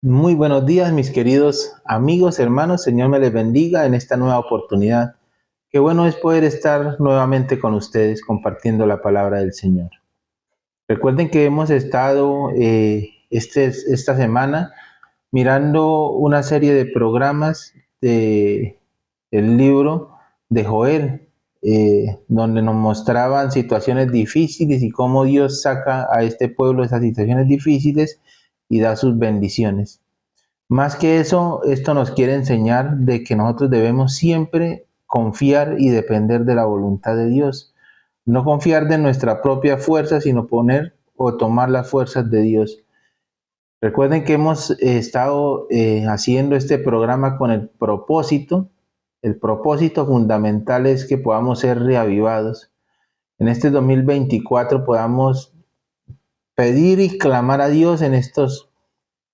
Muy buenos días, mis queridos amigos, hermanos. Señor me les bendiga en esta nueva oportunidad. Qué bueno es poder estar nuevamente con ustedes compartiendo la palabra del Señor. Recuerden que hemos estado esta semana mirando una serie de programas del libro de Joel, donde nos mostraban situaciones difíciles y cómo Dios saca a este pueblo de esas situaciones difíciles y da sus bendiciones. Más que eso, esto nos quiere enseñar de que nosotros debemos siempre confiar y depender de la voluntad de Dios. No confiar de nuestra propia fuerza, sino poner o tomar las fuerzas de Dios. Recuerden que hemos estado haciendo este programa con el propósito fundamental es que podamos ser reavivados. En este 2024 podamos pedir y clamar a Dios en estos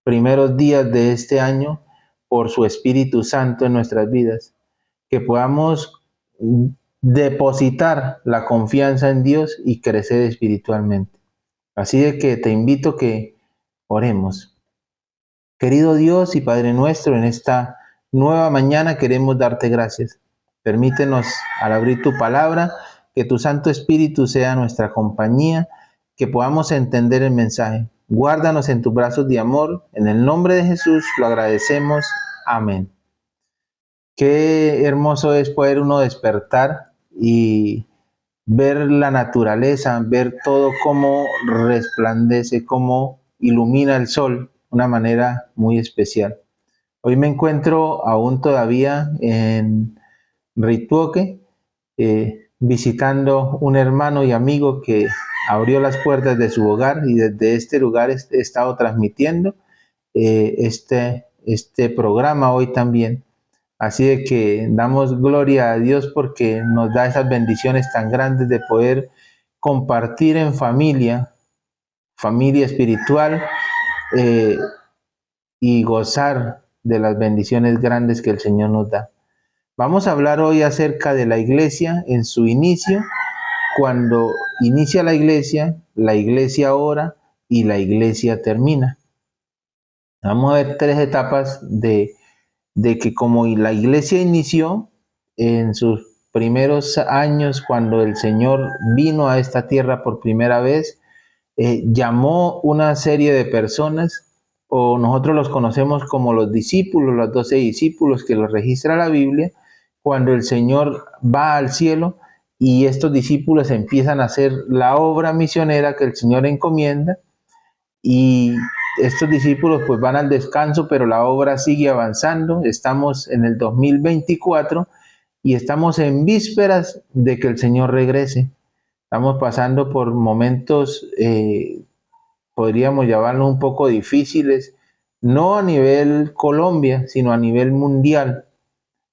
primeros días de este año por su Espíritu Santo en nuestras vidas, que podamos depositar la confianza en Dios y crecer espiritualmente. Así de que te invito a que oremos. Querido Dios y Padre nuestro, en esta nueva mañana queremos darte gracias. Permítenos, al abrir tu palabra, que tu Santo Espíritu sea nuestra compañía, que podamos entender el mensaje. Guárdanos en tus brazos de amor. En el nombre de Jesús lo agradecemos. Amén. Qué hermoso es poder uno despertar y ver la naturaleza, ver todo cómo resplandece, cómo ilumina el sol de una manera muy especial. Hoy me encuentro aún todavía en Rituoque, visitando un hermano y amigo que abrió las puertas de su hogar y desde este lugar he estado transmitiendo este programa hoy también. Así de que damos gloria a Dios porque nos da esas bendiciones tan grandes de poder compartir en familia, familia espiritual, eh, y gozar de las bendiciones grandes que el Señor nos da. Vamos a hablar hoy acerca de la iglesia en su inicio, cuando inicia la iglesia ora y la iglesia termina. Vamos a ver tres etapas de que como la iglesia inició en sus primeros años, cuando el Señor vino a esta tierra por primera vez, llamó una serie de personas, o nosotros los conocemos como los discípulos, los 12 discípulos que los registra la Biblia, cuando el Señor va al cielo y estos discípulos empiezan a hacer la obra misionera que el Señor encomienda, y estos discípulos pues van al descanso, pero la obra sigue avanzando. Estamos en el 2024 y estamos en vísperas de que el Señor regrese. Estamos pasando por momentos, podríamos llamarlos un poco difíciles, no a nivel Colombia, sino a nivel mundial.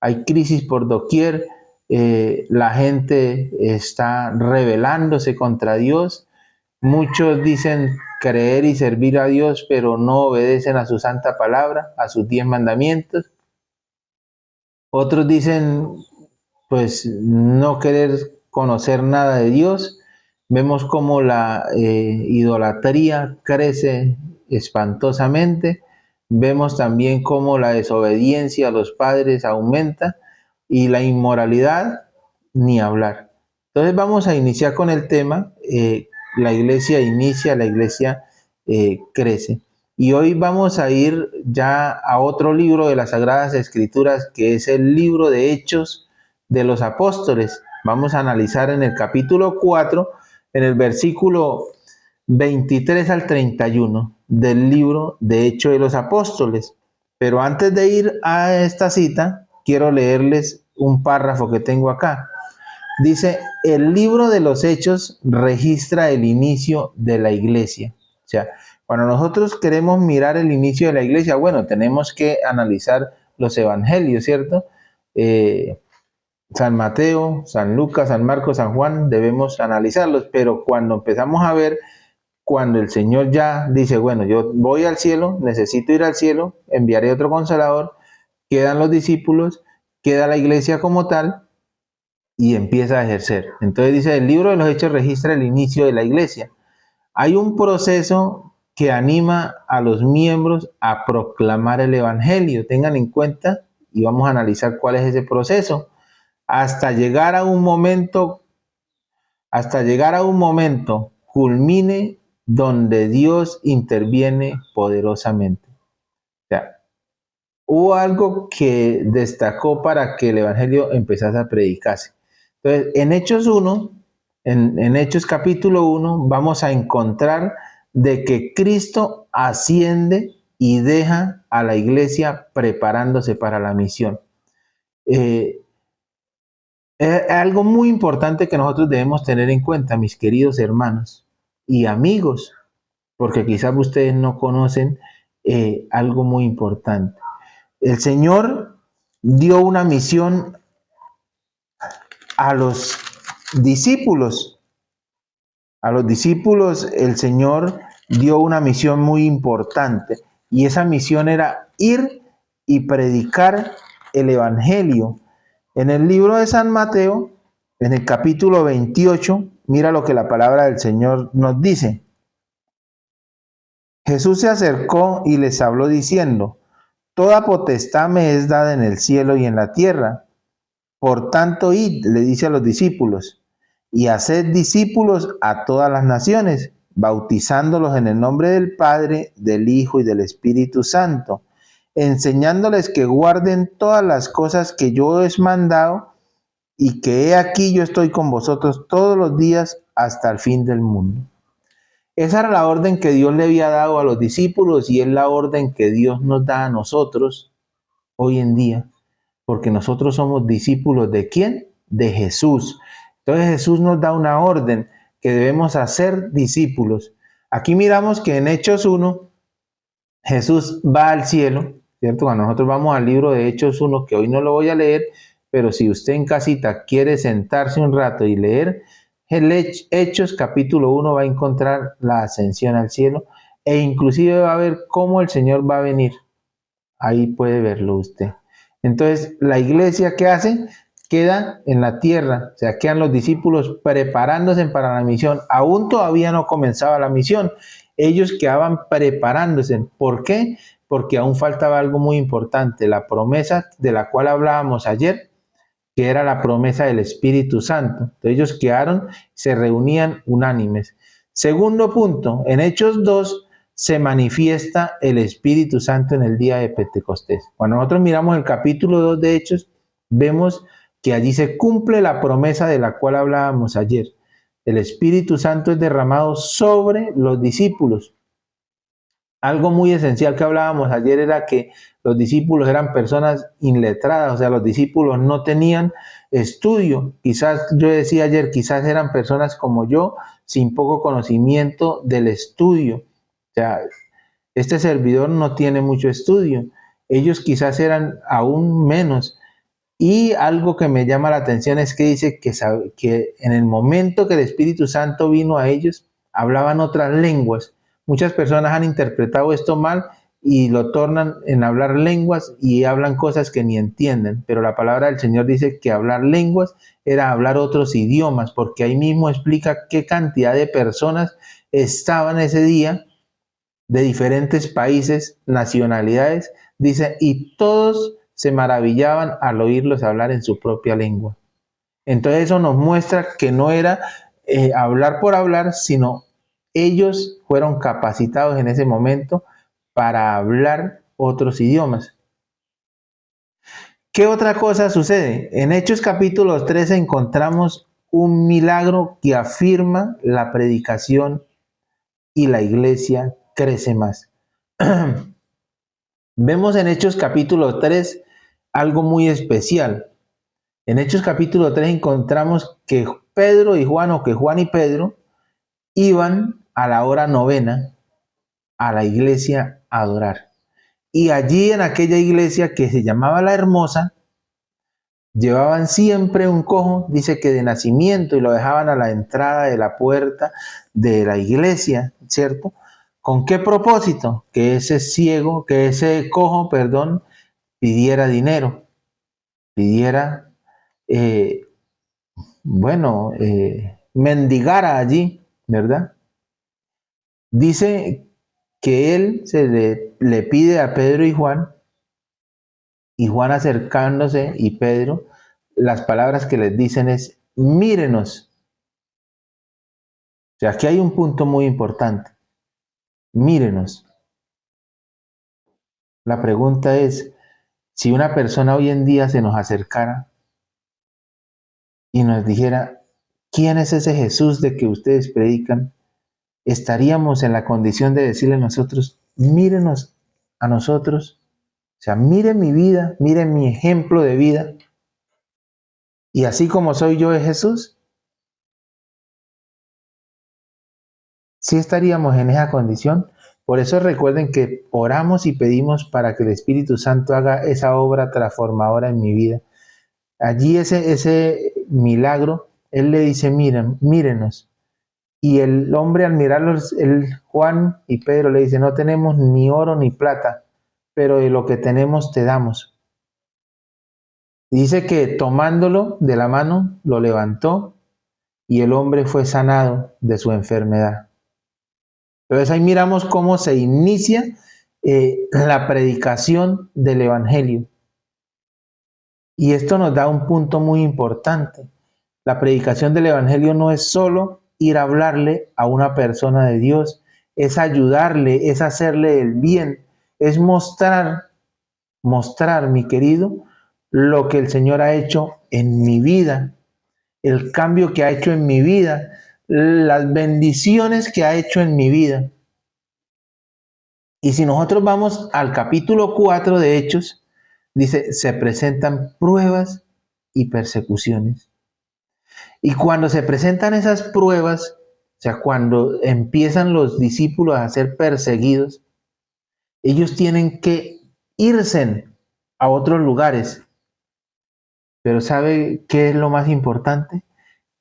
Hay crisis por doquier, la gente está rebelándose contra Dios. Muchos dicen creer y servir a Dios, pero no obedecen a su santa palabra, a sus 10 mandamientos. Otros dicen, pues, no querer conocer nada de Dios. Vemos cómo la idolatría crece espantosamente. Vemos también cómo la desobediencia a los padres aumenta y la inmoralidad, ni hablar. Entonces vamos a iniciar con el tema, la iglesia inicia, la iglesia crece. Y hoy vamos a ir ya a otro libro de las Sagradas Escrituras, que es el libro de Hechos de los Apóstoles. Vamos a analizar en el capítulo 4, en el versículo 23 al 31 del libro de Hechos de los Apóstoles. Pero antes de ir a esta cita, quiero leerles un párrafo que tengo acá. Dice, el libro de los Hechos registra el inicio de la iglesia. O sea, cuando nosotros queremos mirar el inicio de la iglesia, bueno, tenemos que analizar los evangelios, ¿cierto? San Mateo, San Lucas, San Marcos, San Juan, debemos analizarlos, pero cuando empezamos a ver, cuando el Señor ya dice, bueno, yo voy al cielo, necesito ir al cielo, enviaré otro consolador, quedan los discípulos, queda la iglesia como tal, y empieza a ejercer. Entonces dice, el libro de los Hechos registra el inicio de la iglesia. Hay un proceso que anima a los miembros a proclamar el Evangelio. Tengan en cuenta y vamos a analizar cuál es ese proceso hasta llegar a un momento, culmine donde Dios interviene poderosamente. O sea, hubo algo que destacó para que el Evangelio empezase a predicarse. Entonces, en Hechos 1, en Hechos capítulo 1, vamos a encontrar de que Cristo asciende y deja a la iglesia preparándose para la misión. Es algo muy importante que nosotros debemos tener en cuenta, mis queridos hermanos y amigos, porque quizás ustedes no conocen algo muy importante. El Señor dio una misión a los discípulos. A los discípulos el Señor dio una misión muy importante y esa misión era ir y predicar el Evangelio. En el libro de San Mateo, en el capítulo 28, mira lo que la palabra del Señor nos dice. Jesús se acercó y les habló diciendo: Toda potestad me es dada en el cielo y en la tierra. Por tanto, id, le dice a los discípulos, y haced discípulos a todas las naciones, bautizándolos en el nombre del Padre, del Hijo y del Espíritu Santo, enseñándoles que guarden todas las cosas que yo os he mandado, y que he aquí yo estoy con vosotros todos los días hasta el fin del mundo. Esa era la orden que Dios le había dado a los discípulos y es la orden que Dios nos da a nosotros hoy en día, porque nosotros somos discípulos ¿de quién? De Jesús. Entonces Jesús nos da una orden que debemos hacer discípulos. Aquí miramos que en Hechos 1, Jesús va al cielo, ¿cierto? Cuando nosotros vamos al libro de Hechos 1, que hoy no lo voy a leer, pero si usted en casita quiere sentarse un rato y leer el Hechos capítulo 1, va a encontrar la ascensión al cielo e inclusive va a ver cómo el Señor va a venir. Ahí puede verlo usted. Entonces, la iglesia, ¿qué hace? Queda en la tierra, o sea, quedan los discípulos preparándose para la misión. Aún todavía no comenzaba la misión. Ellos quedaban preparándose. ¿Por qué? Porque aún faltaba algo muy importante, la promesa de la cual hablábamos ayer, que era la promesa del Espíritu Santo. Entonces, ellos quedaron, se reunían unánimes. Segundo punto, en Hechos 2 se manifiesta el Espíritu Santo en el día de Pentecostés. Cuando nosotros miramos el capítulo 2 de Hechos, vemos que allí se cumple la promesa de la cual hablábamos ayer. El Espíritu Santo es derramado sobre los discípulos. Algo muy esencial que hablábamos ayer era que los discípulos eran personas inletradas, o sea, los discípulos no tenían estudio. Quizás, yo decía ayer, quizás eran personas como yo, sin poco conocimiento del estudio. O sea, este servidor no tiene mucho estudio. Ellos quizás eran aún menos. Y algo que me llama la atención es que dice que en el momento que el Espíritu Santo vino a ellos, hablaban otras lenguas. Muchas personas han interpretado esto mal y lo tornan en hablar lenguas y hablan cosas que ni entienden. Pero la palabra del Señor dice que hablar lenguas era hablar otros idiomas, porque ahí mismo explica qué cantidad de personas estaban ese día de diferentes países, nacionalidades, dice, y todos se maravillaban al oírlos hablar en su propia lengua. Entonces eso nos muestra que no era hablar por hablar, sino ellos fueron capacitados en ese momento para hablar otros idiomas. ¿Qué otra cosa sucede? En Hechos capítulo 13 encontramos un milagro que afirma la predicación y la iglesia crece más. Vemos en Hechos capítulo 3 algo muy especial. En Hechos capítulo 3 encontramos que Pedro y Juan, o que Juan y Pedro, iban a la hora novena a la iglesia a adorar. Y allí en aquella iglesia que se llamaba La Hermosa, llevaban siempre un cojo, dice que de nacimiento, y lo dejaban a la entrada de la puerta de la iglesia, ¿cierto? ¿Con qué propósito? Que ese cojo, pidiera dinero, pidiera, eh, mendigara allí, ¿verdad? Dice que él le pide a Pedro y Juan acercándose, y Pedro, las palabras que les dicen es, mírenos. O sea, aquí hay un punto muy importante, mírenos. La pregunta es, si una persona hoy en día se nos acercara y nos dijera, ¿quién es ese Jesús de que ustedes predican? ¿Estaríamos en la condición de decirle a nosotros, mírenos a nosotros? O sea, mire mi vida, mire mi ejemplo de vida. Y así como soy yo es Jesús. Sí estaríamos en esa condición. Por eso recuerden que oramos y pedimos para que el Espíritu Santo haga esa obra transformadora en mi vida. Allí ese milagro, Él le dice, miren, mírenos. Y el hombre al mirarlos, el Juan y Pedro le dice, no tenemos ni oro ni plata, pero de lo que tenemos te damos. Y dice que tomándolo de la mano, lo levantó y el hombre fue sanado de su enfermedad. Entonces ahí miramos cómo se inicia la predicación del Evangelio. Y esto nos da un punto muy importante. La predicación del Evangelio no es solo ir a hablarle a una persona de Dios, es ayudarle, es hacerle el bien, es mostrar, mi querido, lo que el Señor ha hecho en mi vida, el cambio que ha hecho en mi vida, las bendiciones que ha hecho en mi vida. Y si nosotros vamos al capítulo 4 de Hechos, dice, se presentan pruebas y persecuciones. Y cuando se presentan esas pruebas, o sea, cuando empiezan los discípulos a ser perseguidos, ellos tienen que irse a otros lugares. Pero ¿sabe qué es lo más importante?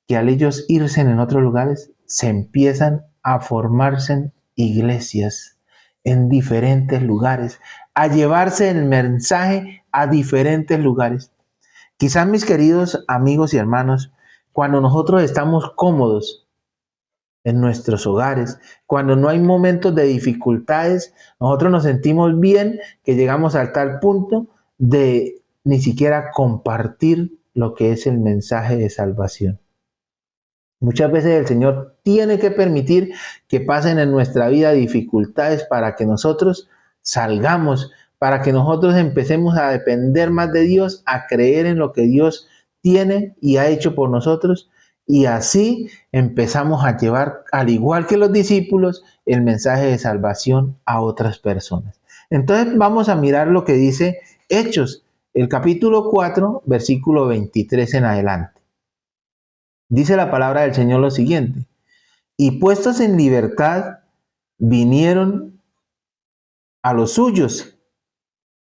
Que al ellos irse en otros lugares, se empiezan a formarse iglesias en diferentes lugares, a llevarse el mensaje a diferentes lugares. Quizás, mis queridos amigos y hermanos, cuando nosotros estamos cómodos en nuestros hogares, cuando no hay momentos de dificultades, nosotros nos sentimos bien que llegamos a tal punto de ni siquiera compartir lo que es el mensaje de salvación. Muchas veces el Señor tiene que permitir que pasen en nuestra vida dificultades para que nosotros salgamos, para que nosotros empecemos a depender más de Dios, a creer en lo que Dios tiene y ha hecho por nosotros. Y así empezamos a llevar, al igual que los discípulos, el mensaje de salvación a otras personas. Entonces vamos a mirar lo que dice Hechos, el capítulo 4, versículo 23 en adelante. Dice la palabra del Señor lo siguiente: y puestos en libertad, vinieron a los suyos.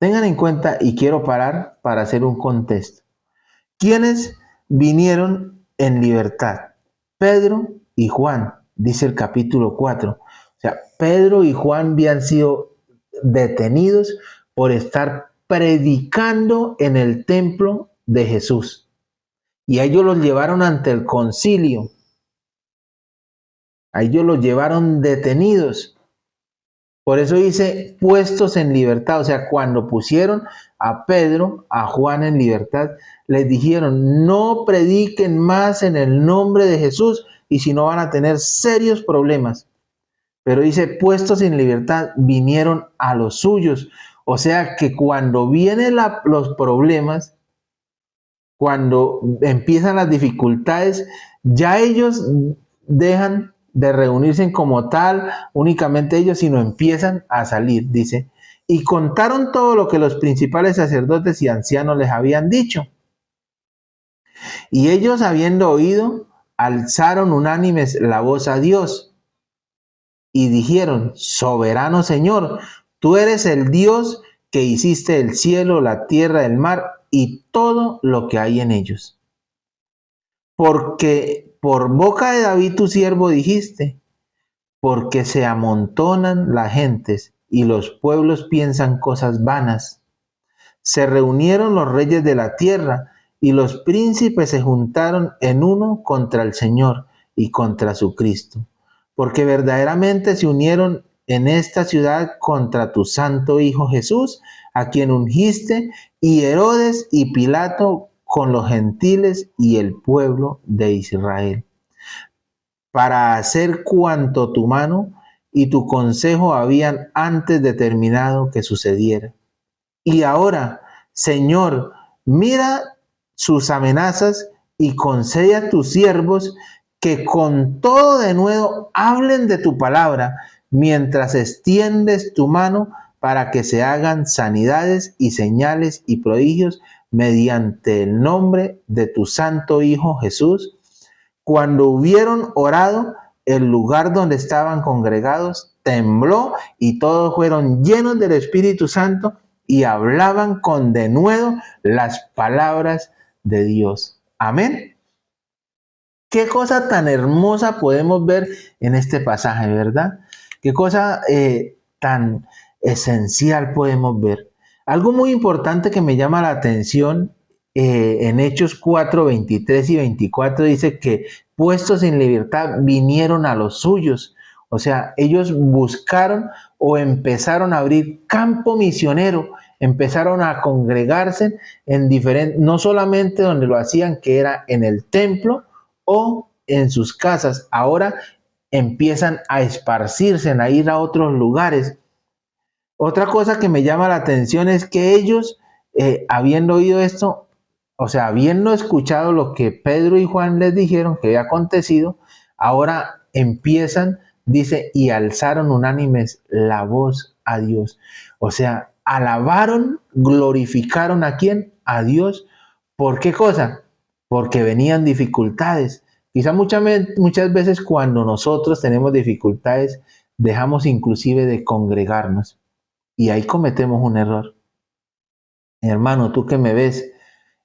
Tengan en cuenta, y quiero parar para hacer un contexto. ¿Quiénes vinieron en libertad? Pedro y Juan, dice el capítulo 4. O sea, Pedro y Juan habían sido detenidos por estar predicando en el templo de Jesús. Y a ellos los llevaron ante el concilio. A ellos los llevaron detenidos. Por eso dice puestos en libertad. O sea, cuando pusieron a Pedro, a Juan en libertad, les dijeron, no prediquen más en el nombre de Jesús y si no van a tener serios problemas. Pero dice, puestos en libertad, vinieron a los suyos. O sea que cuando vienen los problemas, cuando empiezan las dificultades, ya ellos dejan de reunirse como tal, únicamente ellos, sino empiezan a salir, dice. Y contaron todo lo que los principales sacerdotes y ancianos les habían dicho. Y ellos, habiendo oído, alzaron unánimes la voz a Dios y dijeron, soberano Señor, tú eres el Dios que hiciste el cielo, la tierra, el mar y todo lo que hay en ellos. Porque por boca de David tu siervo dijiste, porque se amontonan las gentes y los pueblos piensan cosas vanas. Se reunieron los reyes de la tierra y los príncipes se juntaron en uno contra el Señor y contra su Cristo, porque verdaderamente se unieron en esta ciudad contra tu santo Hijo Jesús, a quien ungiste, y Herodes y Pilato con los gentiles y el pueblo de Israel, para hacer cuanto tu mano y tu consejo habían antes determinado que sucediera. Y ahora, Señor, mira sus amenazas y concede a tus siervos que con todo de nuevo hablen de tu palabra, mientras extiendes tu mano para que se hagan sanidades y señales y prodigios mediante el nombre de tu santo Hijo Jesús. Cuando hubieron orado, el lugar donde estaban congregados tembló y todos fueron llenos del Espíritu Santo y hablaban con denuedo las palabras de Dios. Amén. Qué cosa tan hermosa podemos ver en este pasaje, ¿verdad? Qué cosa tan esencial podemos ver. Algo muy importante que me llama la atención en Hechos 4, 23 y 24 dice que puestos en libertad vinieron a los suyos. O sea, ellos buscaron o empezaron a abrir campo misionero, empezaron a congregarse en diferentes, no solamente donde lo hacían, que era en el templo o en sus casas, ahora empiezan a esparcirse, a ir a otros lugares. Otra cosa que me llama la atención es que ellos, habiendo oído esto, o sea, habiendo escuchado lo que Pedro y Juan les dijeron que había acontecido, ahora empiezan, dice, y alzaron unánimes la voz a Dios. O sea, alabaron, glorificaron a quién, a Dios. ¿Por qué cosa? Porque venían dificultades. Quizá muchas veces cuando nosotros tenemos dificultades, dejamos inclusive de congregarnos. Y ahí cometemos un error. Hermano, tú que me ves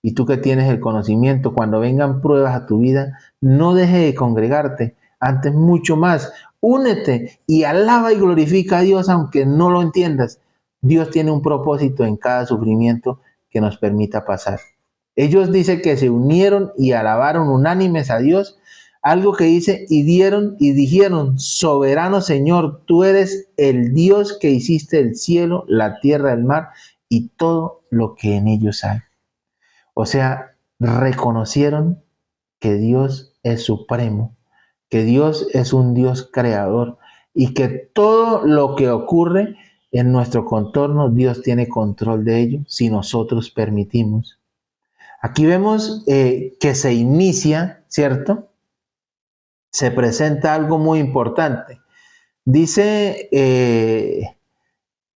y tú que tienes el conocimiento, cuando vengan pruebas a tu vida, no dejes de congregarte. Antes mucho más, únete y alaba y glorifica a Dios aunque no lo entiendas. Dios tiene un propósito en cada sufrimiento que nos permita pasar. Ellos dicen que se unieron y alabaron unánimes a Dios. Algo que dice, y dieron y dijeron, soberano Señor, tú eres el Dios que hiciste el cielo, la tierra, el mar y todo lo que en ellos hay. O sea, reconocieron que Dios es supremo, que Dios es un Dios creador y que todo lo que ocurre en nuestro contorno, Dios tiene control de ello si nosotros permitimos. Aquí vemos que se inicia, ¿cierto? Se presenta algo muy importante. Dice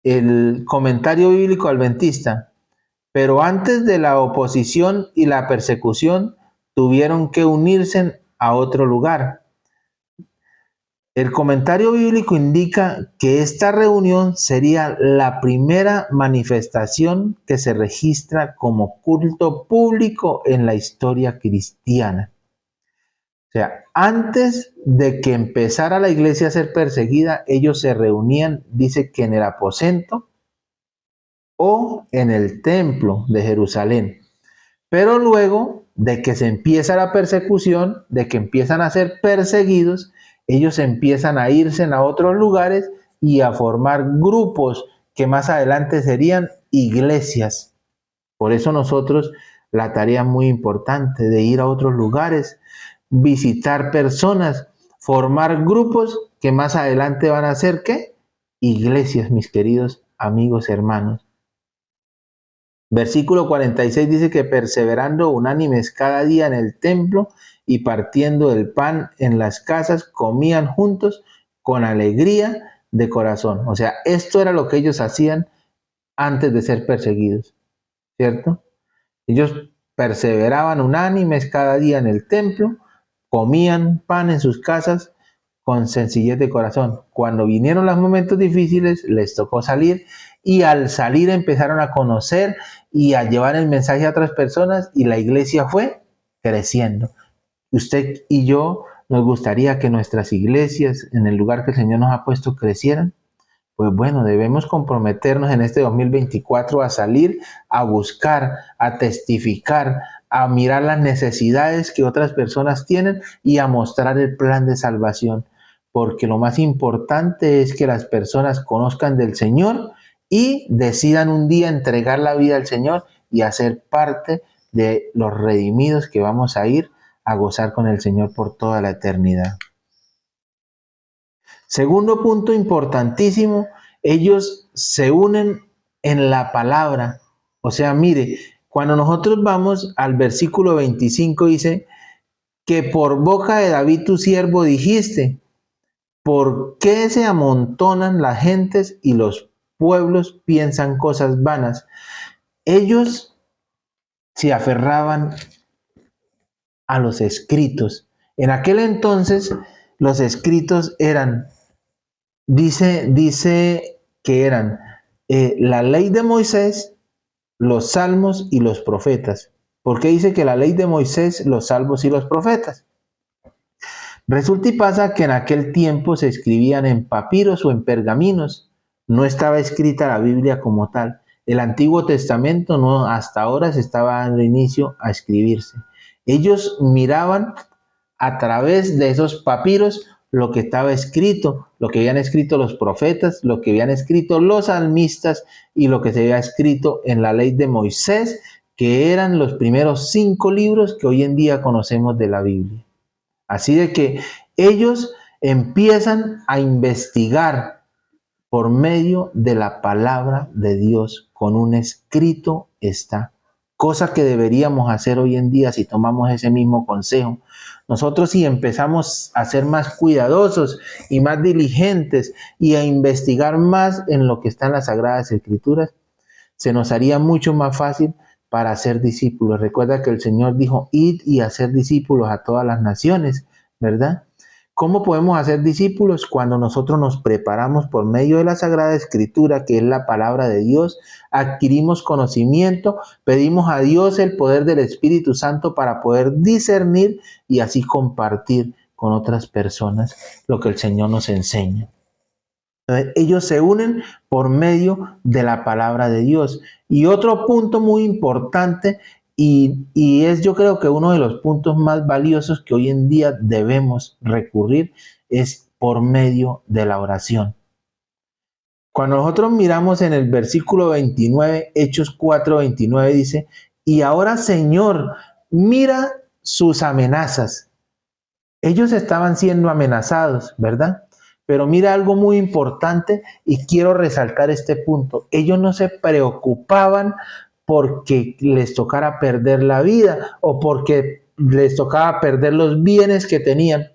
el comentario bíblico adventista, pero antes de la oposición y la persecución tuvieron que unirse a otro lugar. El comentario bíblico indica que esta reunión sería la primera manifestación que se registra como culto público en la historia cristiana. O sea, antes de que empezara la iglesia a ser perseguida, ellos se reunían, dice que en el aposento o en el templo de Jerusalén. Pero luego de que se empieza la persecución, de que empiezan a ser perseguidos, ellos empiezan a irse a otros lugares y a formar grupos que más adelante serían iglesias. Por eso nosotros la tarea muy importante de ir a otros lugares, visitar personas, formar grupos que más adelante van a ser ¿qué? Iglesias, mis queridos amigos, hermanos. Versículo 46 dice que perseverando unánimes cada día en el templo y partiendo el pan en las casas, comían juntos con alegría de corazón. O sea, esto era lo que ellos hacían antes de ser perseguidos, ¿cierto? Ellos perseveraban unánimes cada día en el templo, comían pan en sus casas con sencillez de corazón. Cuando vinieron los momentos difíciles, les tocó salir y al salir empezaron a conocer y a llevar el mensaje a otras personas y la iglesia fue creciendo. Usted y yo nos gustaría que nuestras iglesias en el lugar que el Señor nos ha puesto crecieran. Pues bueno, debemos comprometernos en este 2024 a salir, a buscar, a testificar, a mirar las necesidades que otras personas tienen y a mostrar el plan de salvación. porque lo más importante es que las personas conozcan del Señor y decidan un día entregar la vida al Señor y hacer parte de los redimidos que vamos a ir a gozar con el Señor por toda la eternidad. Segundo punto importantísimo, ellos se unen en la palabra. O sea, mire, cuando nosotros vamos al versículo 25 dice que por boca de David tu siervo dijiste, ¿por qué se amontonan las gentes y los pueblos piensan cosas vanas? Ellos se aferraban a los escritos. En aquel entonces los escritos eran, dice que eran la ley de Moisés, los salmos y los profetas. ¿Por qué dice que la ley de Moisés, los salmos y los profetas? Resulta y pasa que en aquel tiempo se escribían en papiros o en pergaminos. No estaba escrita la Biblia como tal. El Antiguo Testamento no, hasta ahora se estaba dando inicio a escribirse. Ellos miraban a través de esos papiros lo que estaba escrito, lo que habían escrito los profetas, lo que habían escrito los salmistas y lo que se había escrito en la ley de Moisés, que eran los primeros 5 libros que hoy en día conocemos de la Biblia. Así de que ellos empiezan a investigar por medio de la palabra de Dios. Con un escrito está. Cosa que deberíamos hacer hoy en día si tomamos ese mismo consejo. Nosotros si empezamos a ser más cuidadosos y más diligentes y a investigar más en lo que está en las Sagradas Escrituras, se nos haría mucho más fácil para ser discípulos. Recuerda que el Señor dijo, id y hacer discípulos a todas las naciones, ¿verdad? ¿Cómo podemos hacer discípulos? Cuando nosotros nos preparamos por medio de la Sagrada Escritura, que es la palabra de Dios, adquirimos conocimiento, pedimos a Dios el poder del Espíritu Santo para poder discernir y así compartir con otras personas lo que el Señor nos enseña. Ellos se unen por medio de la palabra de Dios. Y otro punto muy importante, y es yo creo que uno de los puntos más valiosos que hoy en día debemos recurrir, es por medio de la oración. Cuando nosotros miramos en el versículo 29, Hechos 4:29 dice, y ahora Señor, mira sus amenazas. Ellos estaban siendo amenazados, ¿verdad? Pero mira algo muy importante y quiero resaltar este punto. Ellos no se preocupaban porque les tocara perder la vida o porque les tocaba perder los bienes que tenían.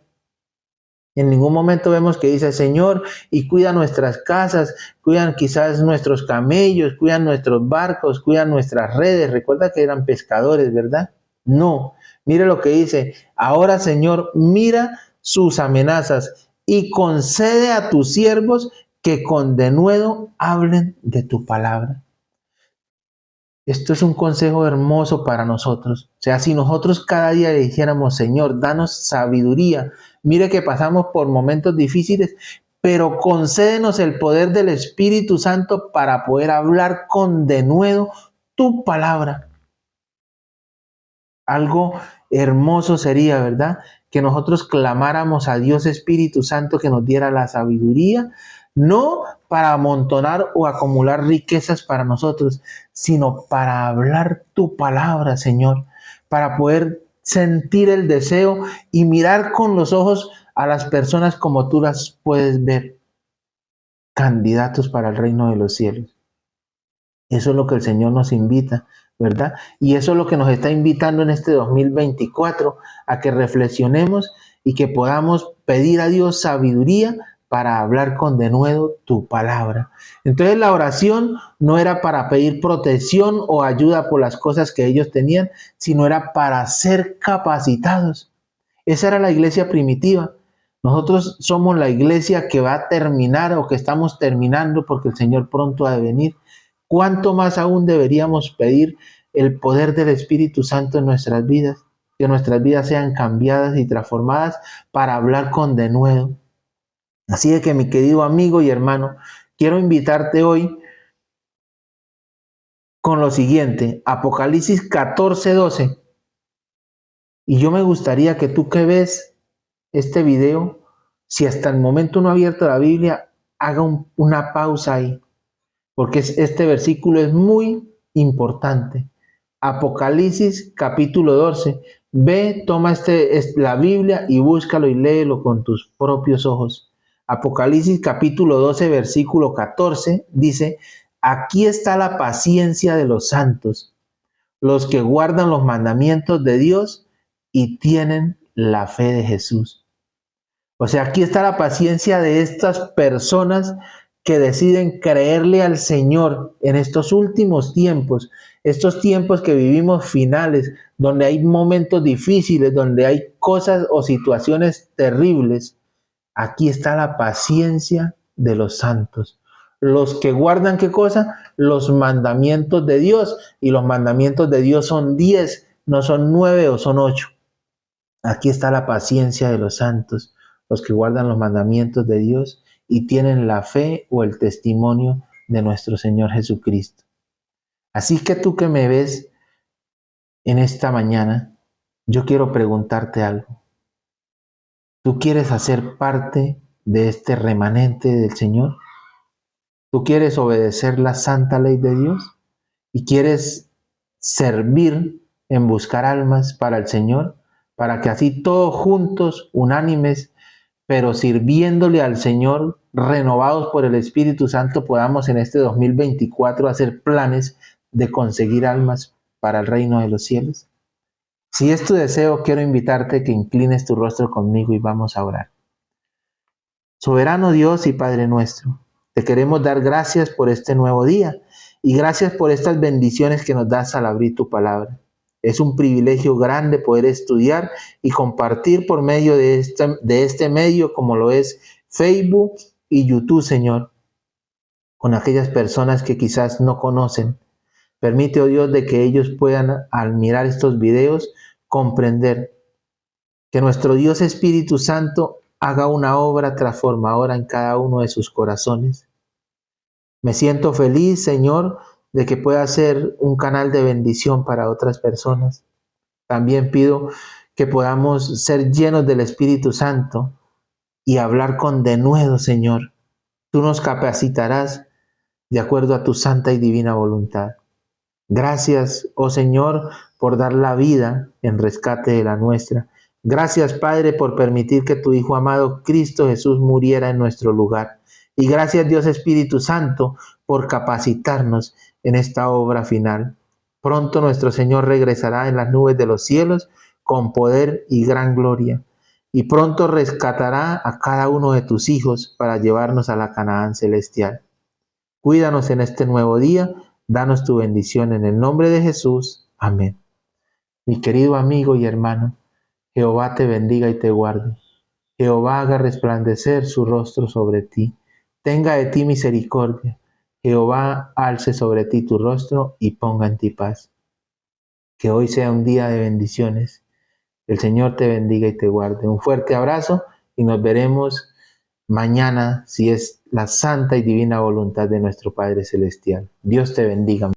En ningún momento vemos que dice, Señor, y cuida nuestras casas, cuidan quizás nuestros camellos, cuidan nuestros barcos, cuidan nuestras redes. Recuerda que eran pescadores, ¿verdad? No, mire lo que dice, ahora Señor, mira sus amenazas y concede a tus siervos que con denuedo hablen de tu palabra. Esto es un consejo hermoso para nosotros. O sea, si nosotros cada día le dijéramos, Señor, danos sabiduría. Mire que pasamos por momentos difíciles, pero concédenos el poder del Espíritu Santo para poder hablar con denuedo tu palabra. Algo hermoso sería, ¿verdad? Que nosotros clamáramos a Dios Espíritu Santo que nos diera la sabiduría, no para amontonar o acumular riquezas para nosotros, sino para hablar tu palabra, Señor, para poder sentir el deseo y mirar con los ojos a las personas como tú las puedes ver, candidatos para el reino de los cielos. Eso es lo que el Señor nos invita, ¿verdad? Y eso es lo que nos está invitando en este 2024, a que reflexionemos y que podamos pedir a Dios sabiduría para hablar con denuedo tu palabra. Entonces la oración no era para pedir protección o ayuda por las cosas que ellos tenían, sino era para ser capacitados. Esa era la iglesia primitiva. Nosotros somos la iglesia que va a terminar o que estamos terminando porque el Señor pronto ha de venir. ¿Cuánto más aún deberíamos pedir el poder del Espíritu Santo en nuestras vidas? Que nuestras vidas sean cambiadas y transformadas para hablar con denuedo. Así de que mi querido amigo y hermano, quiero invitarte hoy con lo siguiente, Apocalipsis 14:12. Y yo me gustaría que tú que ves este video, Si hasta el momento no ha abierto la Biblia, haga una pausa ahí, porque este versículo es muy importante. Apocalipsis capítulo 12. Ve, toma la Biblia y búscalo y léelo con tus propios ojos. Apocalipsis capítulo 12, versículo 14 dice: aquí está la paciencia de los santos, los que guardan los mandamientos de Dios y tienen la fe de Jesús. O sea, aquí está la paciencia de estas personas que deciden creerle al Señor en estos últimos tiempos, estos tiempos que vivimos finales, donde hay momentos difíciles, donde hay cosas o situaciones terribles. Aquí está la paciencia de los santos. Los que guardan, ¿qué cosa? Los mandamientos de Dios. Y los mandamientos de Dios son 10, no son 9 o son 8. Aquí está la paciencia de los santos, los que guardan los mandamientos de Dios y tienen la fe o el testimonio de nuestro Señor Jesucristo. Así que tú que me ves en esta mañana, yo quiero preguntarte algo. ¿Tú quieres hacer parte de este remanente del Señor? ¿Tú quieres obedecer la santa ley de Dios? ¿Y quieres servir en buscar almas para el Señor? Para que así todos juntos, unánimes, pero sirviéndole al Señor, renovados por el Espíritu Santo, podamos en este 2024 hacer planes de conseguir almas para el reino de los cielos. Si es tu deseo, quiero invitarte a que inclines tu rostro conmigo y vamos a orar. Soberano Dios y Padre nuestro, te queremos dar gracias por este nuevo día y gracias por estas bendiciones que nos das al abrir tu palabra. Es un privilegio grande poder estudiar y compartir por medio de este medio, como lo es Facebook y YouTube, Señor, con aquellas personas que quizás no conocen. Permite, oh Dios, de que ellos puedan, al mirar estos videos, comprender que nuestro Dios Espíritu Santo haga una obra transformadora en cada uno de sus corazones. Me siento feliz, Señor, de que pueda ser un canal de bendición para otras personas. También pido que podamos ser llenos del Espíritu Santo y hablar con denuedo, Señor. Tú nos capacitarás de acuerdo a tu santa y divina voluntad. Gracias, oh Señor, por dar la vida en rescate de la nuestra. Gracias, Padre, por permitir que tu Hijo amado Cristo Jesús muriera en nuestro lugar. Y gracias, Dios Espíritu Santo, por capacitarnos en esta obra final. Pronto nuestro Señor regresará en las nubes de los cielos con poder y gran gloria. Y pronto rescatará a cada uno de tus hijos para llevarnos a la Canaán celestial. Cuídanos en este nuevo día. Danos tu bendición en el nombre de Jesús. Amén. Mi querido amigo y hermano, Jehová te bendiga y te guarde. Jehová haga resplandecer su rostro sobre ti. Tenga de ti misericordia. Jehová alce sobre ti tu rostro y ponga en ti paz. Que hoy sea un día de bendiciones. El Señor te bendiga y te guarde. Un fuerte abrazo y nos veremos mañana, si es la santa y divina voluntad de nuestro Padre Celestial. Dios te bendiga.